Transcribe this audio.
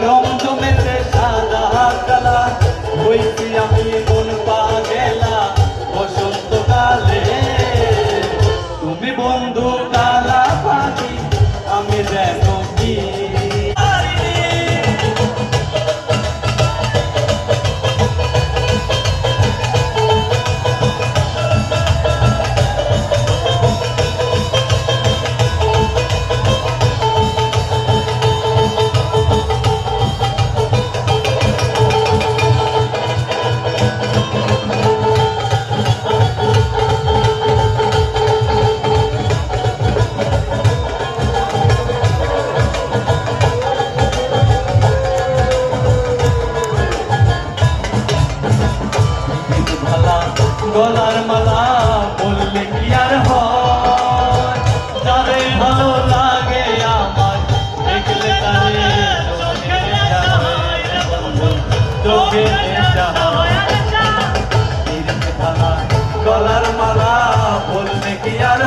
রং জমেছে সাদা কালা, হইছি আমি মন পাগেলা বসন্তকালে। তুমি বন্ধু কালা পাখি, আমি যেন কি গলার মালা বললে কি আর হয়, যারে ভালো লাগে আমার দেখলে তারে চোখে নেশা হয়। গলার মালা বললে কি আর